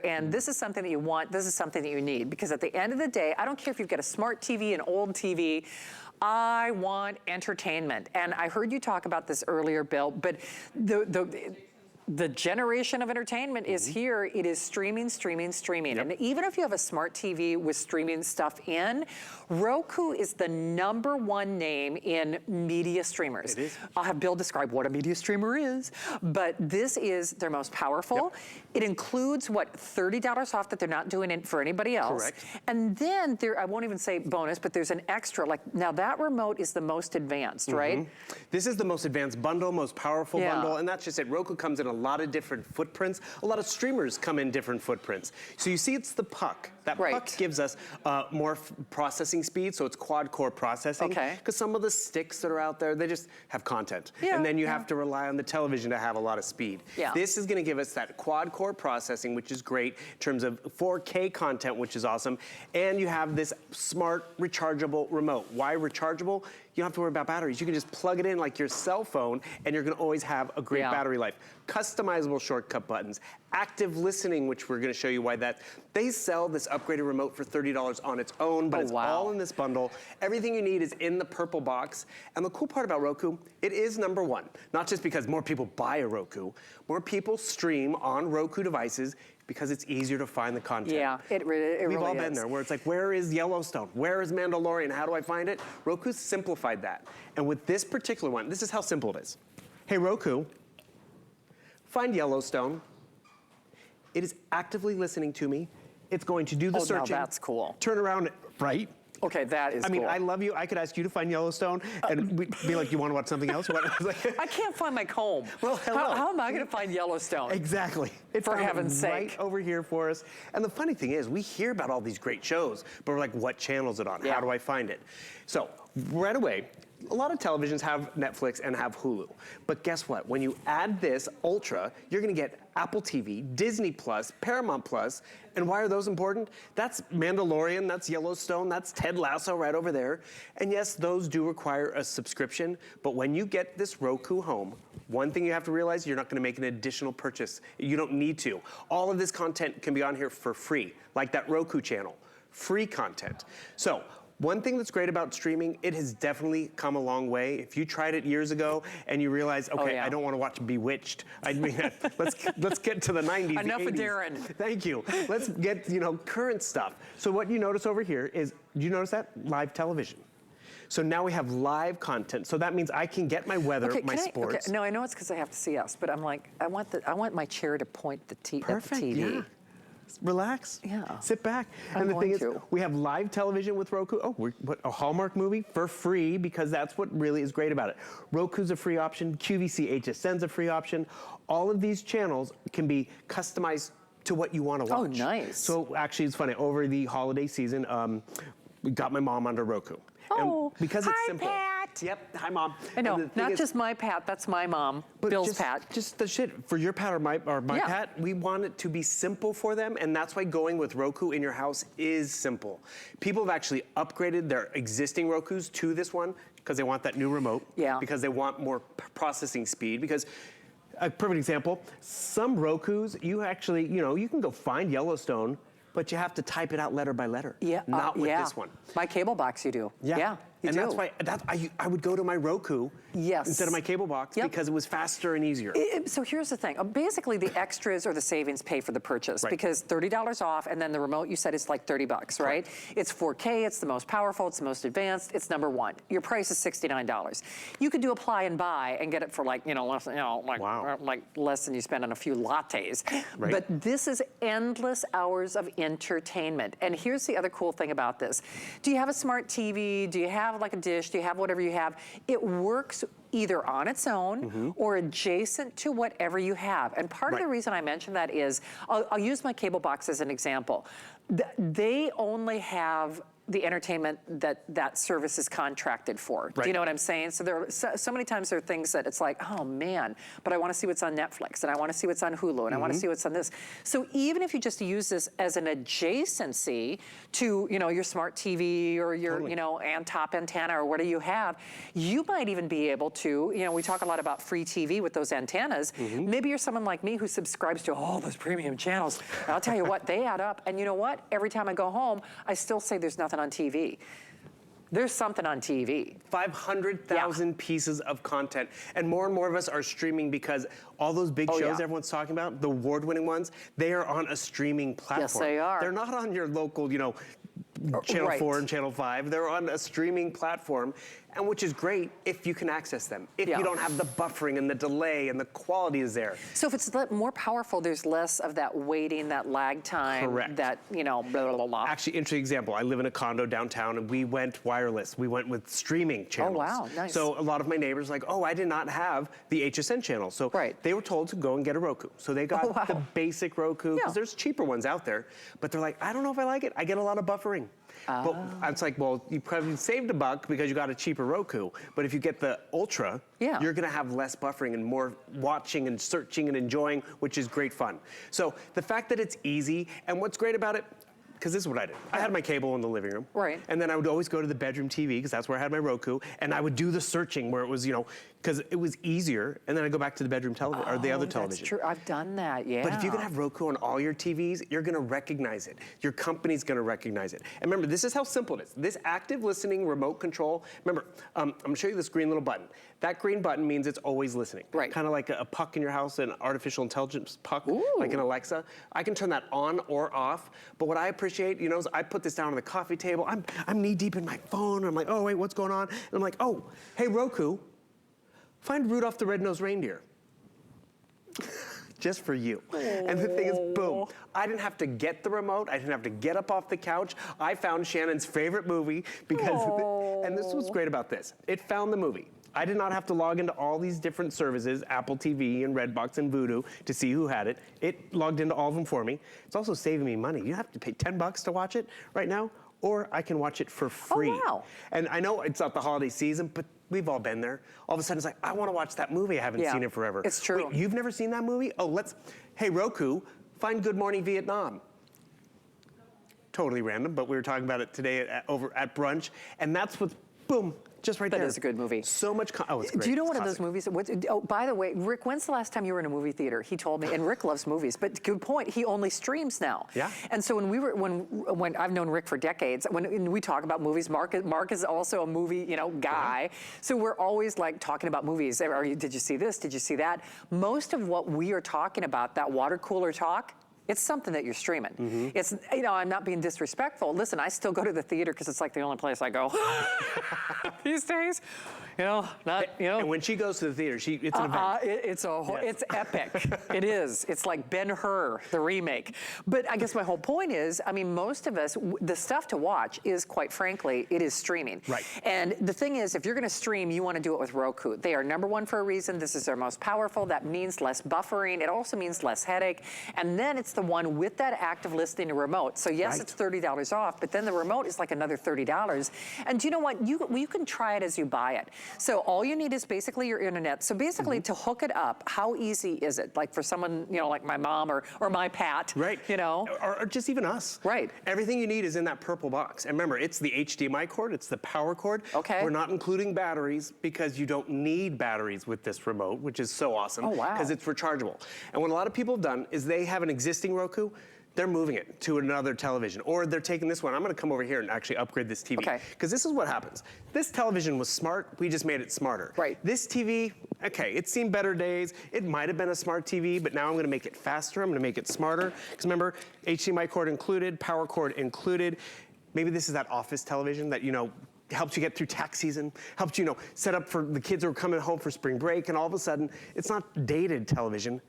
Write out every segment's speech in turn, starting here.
And this is something that you want, this is something that you need, because at the end of the day, I don't care if you've got a smart TV, an old TV, I want entertainment. And I heard you talk about this earlier, Bill, but the generation of entertainment is here. It is streaming, streaming, streaming. And even if you have a smart TV with streaming stuff in, Roku is the #1 name in media streamers. It is. I'll have Bill describe what a media streamer is, but this is their most powerful. It includes, what, $30 off that they're not doing it for anybody else. Correct. And then there, I won't even say bonus, but there's an extra, like, now that remote is the most advanced, right? This is the most advanced bundle, most powerful bundle, and that's just it. Roku comes in a lot of different footprints. A lot of streamers come in different footprints. So you see it's the puck. That puck gives us more processing speed, so it's quad-core processing. Because some of the sticks that are out there, they just have content. And then you have to rely on the television to have a lot of speed. This is gonna give us that quad-core processing, which is great in terms of 4K content, which is awesome. And you have this smart rechargeable remote. Why rechargeable? You don't have to worry about batteries. You can just plug it in like your cell phone, and you're gonna always have a great battery life. Customizable shortcut buttons, active listening, which we're gonna show you why that. They sell this upgraded remote for $30 on its own, but it's all in this bundle. Everything you need is in the purple box. And the cool part about Roku, it is #1. Not just because more people buy a Roku, more people stream on Roku devices because it's easier to find the content. Yeah, it really We've all been there, where it's like, where is Yellowstone? Where is Mandalorian? How do I find it? Roku's simplified that. And with this particular one, this is how simple it is. Hey, Roku, find Yellowstone. It is actively listening to me. It's going to do the searching. Now that's cool. Turn around, right? Okay, that is cool. I mean, I love you. I could ask you to find Yellowstone and be like, you want to watch something else? I can't find my comb. Well, hello. How am I going to find Yellowstone? Exactly. For heaven's sake. Right over here for us. And the funny thing is, we hear about all these great shows, but we're like, what channel is it on? How do I find it? So right away, a lot of televisions have Netflix and have Hulu. But guess what? When you add this Ultra, you're gonna get Apple TV, Disney Plus, Paramount Plus, and why are those important? That's Mandalorian, that's Yellowstone, that's Ted Lasso right over there. And yes, those do require a subscription, but when you get this Roku home, one thing you have to realize, you're not gonna make an additional purchase. You don't need to. All of this content can be on here for free, like that Roku channel, free content. So, one thing that's great about streaming, it has definitely come a long way. If you tried it years ago and you realize, okay, I don't want to watch Bewitched. I mean, let's get to the 90s. Enough the 80s. of Darren. Thank you. Let's get, current stuff. So what you notice over here is, do you notice that? Live television. So now we have live content. So that means I can get my weather, my sports. No, I know it's because I have to see us, but I'm like, I want my chair to point at the TV. Yeah. Relax. Yeah. Sit back. And the thing is, we have live television with Roku. Oh, a Hallmark movie for free, because that's what really is great about it. Roku's a free option. QVC HSN's a free option. All of these channels can be customized to what you want to watch. Oh, nice. So actually, it's funny. Over the holiday season, we got my mom under Roku. Oh, and because it's simple. Pat. Yep, hi Mom. I know, not just my Pat, that's my mom, Bill's Pat. Just the shit, for your Pat or my Pat, we want it to be simple for them, and that's why going with Roku in your house is simple. People have actually upgraded their existing Rokus to this one because they want that new remote, because they want more processing speed, because a perfect example, some Rokus, you actually, you can go find Yellowstone, but you have to type it out letter by letter. Not with this one. My cable box you do. And that's why I would go to my Roku instead of my cable box because it was faster and easier. So here's the thing. Basically, the extras or the savings pay for the purchase because $30 off, and then the remote you said is like $30, right? It's 4K, it's the most powerful, it's the most advanced, it's #1. Your price is $69. You could do apply and buy and get it for like, less, like less than you spend on a few lattes. But this is endless hours of entertainment. And here's the other cool thing about this. Do you have a smart TV? Do you have like a dish? Do you have whatever you have? It works either on its own or adjacent to whatever you have. And part of the reason I mention that is, I'll use my cable box as an example. They only have the entertainment that service is contracted for. Right. Do you know what I'm saying? So there are so many times there are things that it's like, oh man, but I want to see what's on Netflix, and I want to see what's on Hulu, and I want to see what's on this. So even if you just use this as an adjacency to, you know, your smart TV or your, you know, top antenna or whatever you have, you might even be able to, you know, we talk a lot about free TV with those antennas. Maybe you're someone like me who subscribes to all those premium channels. And I'll tell you what, they add up. And you know what? Every time I go home, I still say there's nothing on TV. There's something on TV. 500,000 pieces of content. And more of us are streaming because all those big shows everyone's talking about, the award-winning ones, they are on a streaming platform. Yes, they are. They're not on your local, you know, Channel 4 and Channel 5. They're on a streaming platform, and which is great if you can access them. If you don't have the buffering and the delay and the quality is there. So if it's more powerful, there's less of that waiting, that lag time. Correct. That, you know, blah, blah, blah. Actually, interesting example. I live in a condo downtown, and we went wireless. We went with streaming channels. Oh, wow, nice. So a lot of my neighbors were like, oh, I did not have the HSN channel. So they were told to go and get a Roku. So they got the basic Roku, because there's cheaper ones out there. But they're like, I don't know if I like it. I get a lot of buffering. But it's like, well, you probably saved $1 because you got a cheaper Roku. But if you get the Ultra, you're gonna have less buffering and more watching and searching and enjoying, which is great fun. So the fact that it's easy, and what's great about it, because this is what I did. I had my cable in the living room. Right. And then I would always go to the bedroom TV, because that's where I had my Roku, and I would do the searching where it was, you know, because it was easier, and then I go back to the bedroom television, or the other television. That's true, I've done that, yeah. But if you can have Roku on all your TVs, you're gonna recognize it. Your company's gonna recognize it. And remember, this is how simple it is. This active listening remote control, remember, I'm gonna show you this green little button. That green button means it's always listening. Right. Kind of like a puck in your house, an artificial intelligence puck, like an Alexa. I can turn that on or off, but what I appreciate, you know, is I put this down on the coffee table. I'm knee deep in my phone. I'm like, oh wait, what's going on? And I'm like, oh, hey Roku, find Rudolph the Red-Nosed Reindeer. Just for you. And the thing is, boom, I didn't have to get the remote. I didn't have to get up off the couch. I found Shannon's favorite movie because, and this was great about this. It found the movie. I did not have to log into all these different services, Apple TV and Redbox and Vudu, to see who had it. It logged into all of them for me. It's also saving me money. You have to pay $10 to watch it right now, or I can watch it for free. Oh, wow. And I know it's not the holiday season, but we've all been there. All of a sudden it's like, I want to watch that movie. I haven't seen it forever. It's true. Wait, you've never seen that movie? Oh, hey Roku, find Good Morning Vietnam. Totally random, but we were talking about it today over at brunch, and that's what's, boom, just right there. That is a good movie. So much, oh, it's great. Do you know one of those movies? Oh, by the way, Rick, when's the last time you were in a movie theater? He told me, and Rick loves movies, but good point, he only streams now. Yeah. And so when I've known Rick for decades, when we talk about movies, Mark is also a movie, you know, guy. So we're always like talking about movies. Did you see this? Did you see that? Most of what we are talking about, that water cooler talk, it's something that you're streaming. It's, you know, I'm not being disrespectful. Listen, I still go to the theater because it's like the only place I go these days. You know, not, you know. And when she goes to the theater, it's an event. It's epic. It is. It's like Ben-Hur, the remake. But I guess my whole point is, I mean, most of us, the stuff to watch is, quite frankly, it is streaming. Right. And the thing is, if you're gonna stream, you wanna do it with Roku. They are #1 for a reason. This is their most powerful. That means less buffering. It also means less headache. And then it's the one with that active listening remote. So yes, it's $30 off, but then the remote is like another $30. And do you know what? You can try it as you buy it. So all you need is basically your internet. So basically to hook it up, how easy is it? Like for someone, you know, like my mom or my Pat, you know? Or just even us. Right. Everything you need is in that purple box. And remember, it's the HDMI cord, it's the power cord. Okay. We're not including batteries because you don't need batteries with this remote, which is so awesome. Oh, wow. Because it's rechargeable. And what a lot of people have done is they have an existing Roku, they're moving it to another television, or they're taking this one. I'm gonna come over here and actually upgrade this TV. Okay. Because this is what happens. This television was smart, we just made it smarter. Right. This TV, okay, it's seen better days. It might have been a smart TV, but now I'm gonna make it faster, I'm gonna make it smarter. Because remember, HDMI cord included, power cord included. Maybe this is that office television that, you know, helps you get through tax season, helps you, set up for the kids who are coming home for spring break, and all of a sudden, it's not dated television,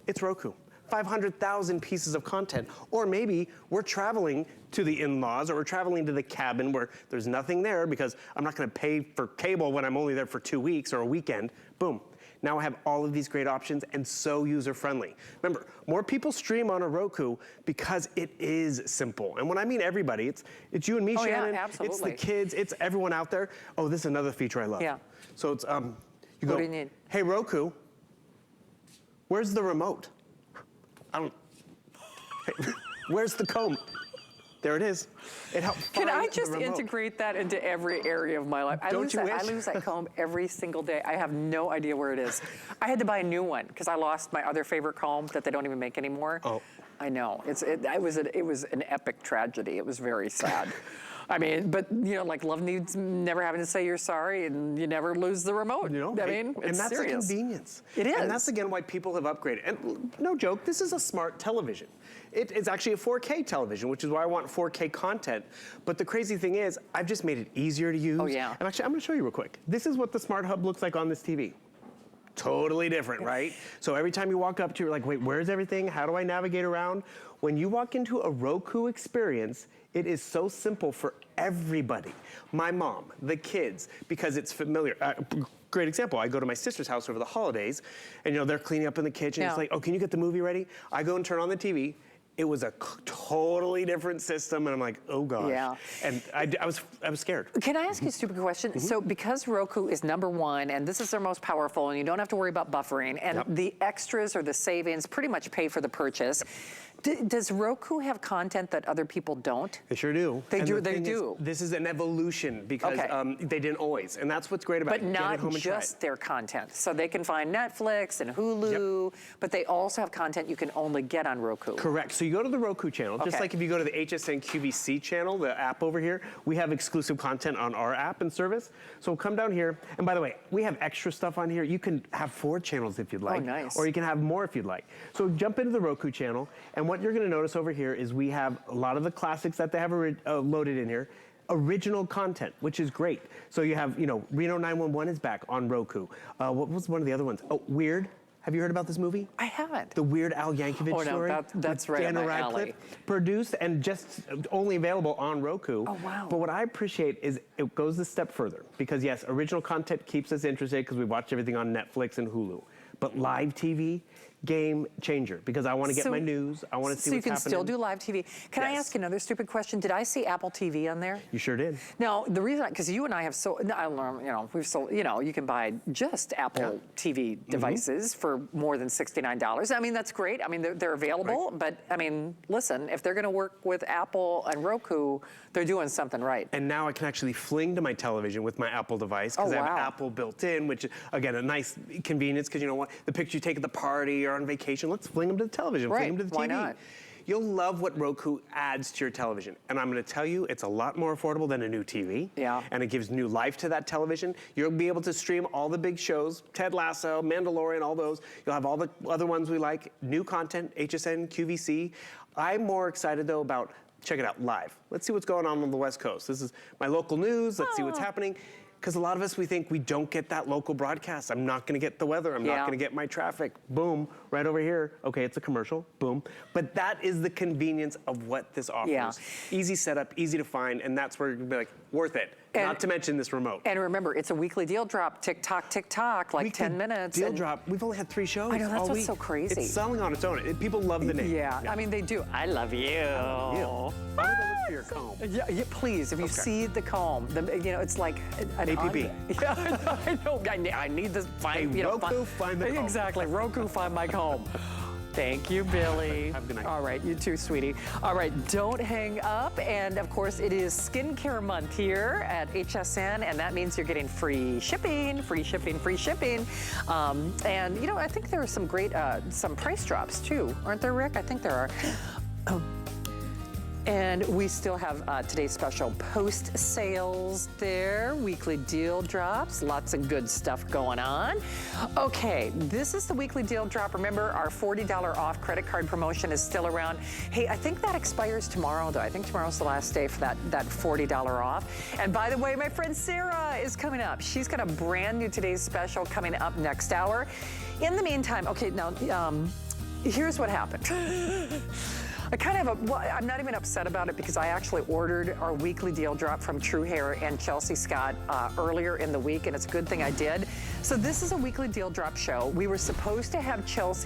it's Roku. 500,000 pieces of content. Or maybe we're traveling to the in-laws, or we're traveling to the cabin where there's nothing there because I'm not gonna pay for cable when I'm only there for 2 weeks or a weekend. Boom. Now I have all of these great options and so user-friendly. Remember, more people stream on a Roku because it is simple. And when I mean everybody, it's you and me, Shannon. Yeah, absolutely. It's the kids, it's everyone out there. Oh, this is another feature I love. Yeah. So it's, you What go, do you need? hey Roku, where's the remote? I don't, hey, where's the comb? There it is. It helps. Can I just integrate that into every area of my life? I lose that comb every single day. I have no idea where it is. I had to buy a new one because I lost my other favorite comb that they don't even make anymore. Oh. I know. It was an epic tragedy. It was very sad. I mean, but you know, like love needs never having to say you're sorry, and you never lose the remote. You know, I mean, and that's serious. the convenience. It is. And that's again why people have upgraded. And no joke, this is a smart television. It's actually a 4K television, which is why I want 4K content. But the crazy thing is, I've just made it easier to use. Oh yeah. And actually, I'm going to show you real quick. This is what the Smart Hub looks like on this TV. Totally different, right? So every time you walk up to it, you're like, wait, where's everything? How do I navigate around? When you walk into a Roku experience, it is so simple for everybody. My mom, the kids, because it's familiar. Great example, I go to my sister's house over the holidays, and you know, they're cleaning up in the kitchen. Yeah. It's like, oh, can you get the movie ready? I go and turn on the TV. It was a totally different system, and I'm like, oh gosh. Yeah. And I was scared. Can I ask you a stupid question? So because Roku is #1, and this is their most powerful, and you don't have to worry about buffering, and the extras or the savings pretty much pay for the purchase, does Roku have content that other people don't? They sure do. They do. This is an evolution because they didn't always, and that's what's great about it. But not just their content. So they can find Netflix and Hulu, but they also have content you can only get on Roku. Correct. So you go to the Roku channel, just like if you go to the HSN QVC channel, the app over here, we have exclusive content on our app and service. So come down here, and by the way, we have extra stuff on here. You can have 4 channels if you'd like. Oh, nice. Or you can have more if you'd like. So jump into the Roku channel, and what you're gonna notice over here is we have a lot of the classics that they have loaded in here. Original content, which is great. So you have, you know, Reno 911 is back on Roku. What was one of the other ones? Oh, Weird. Have you heard about this movie? I haven't. The Weird Al Yankovic story. Oh, no, that's right Daniel up my Radcliffe, alley. produced and just only available on Roku. Oh, wow. But what I appreciate is it goes a step further. Because yes, original content keeps us interested because we watch everything on Netflix and Hulu. But live TV, game changer, because I want to get my news. I want to see what's happening. So you can still do live TV. Can I ask another stupid question? Did I see Apple TV on there? You sure did. Now, the reason, because you and I have you know, we've sold, you know, you can buy just Apple TV devices for more than $69. I mean, that's great. I mean, they're available, but I mean, listen, if they're going to work with Apple and Roku, they're doing something right. And now I can actually fling to my television with my Apple device because I have Apple built in, which, again, a nice convenience because you know what? The picture you take at the party or on vacation, let's fling them to the television, fling them to the TV. Why not? You'll love what Roku adds to your television. And I'm gonna tell you, it's a lot more affordable than a new TV. Yeah. And it gives new life to that television. You'll be able to stream all the big shows, Ted Lasso, Mandalorian, all those. You'll have all the other ones we like, new content, HSN, QVC. I'm more excited though about, check it out, live. Let's see what's going on the West Coast. This is my local news, let's see what's happening. Because a lot of us, we think we don't get that local broadcast. I'm not gonna get the weather, I'm not gonna get my traffic. Boom, right over here. Okay, it's a commercial, boom. But that is the convenience of what this offers. Yeah. Easy setup, easy to find, and that's where you're gonna be like, worth it. Not to mention this remote. And remember, it's a weekly deal drop, tick-tock, tick-tock, like weekly 10 minutes. Deal drop, we've only had 3 shows I know, that's all what's week. so crazy. It's selling on its own. People love the name. Yeah, I mean, they do. I love you. I love you. I'm gonna look for your comb. Yeah, please, if you see the comb, you know, it's like an APB. Yeah, I know. I need this. Roku, find the comb. Exactly. Roku, find my comb. Thank you, Billy. Have a good night. All right, you too, sweetie. All right, don't hang up. And of course, it is skincare month here at HSN, and that means you're getting free shipping, free shipping, free shipping. And you know, I think there are some great, some price drops too, aren't there, Rick? I think there are. And we still have today's special post sales there, weekly deal drops, lots of good stuff going on. Okay, this is the weekly deal drop. Remember, our $40 off credit card promotion is still around. Hey, I think that expires tomorrow though. I think tomorrow's the last day for that $40 off. And by the way, my friend Sarah is coming up. She's got a brand new today's special coming up next hour. In the meantime, okay, now here's what happened. I kind of have well, I'm not even upset about it because I actually ordered our weekly deal drop from True Hair and Chelsea Scott earlier in the week, and it's a good thing I did. So this is a weekly deal drop show. We were supposed to have Chelsea's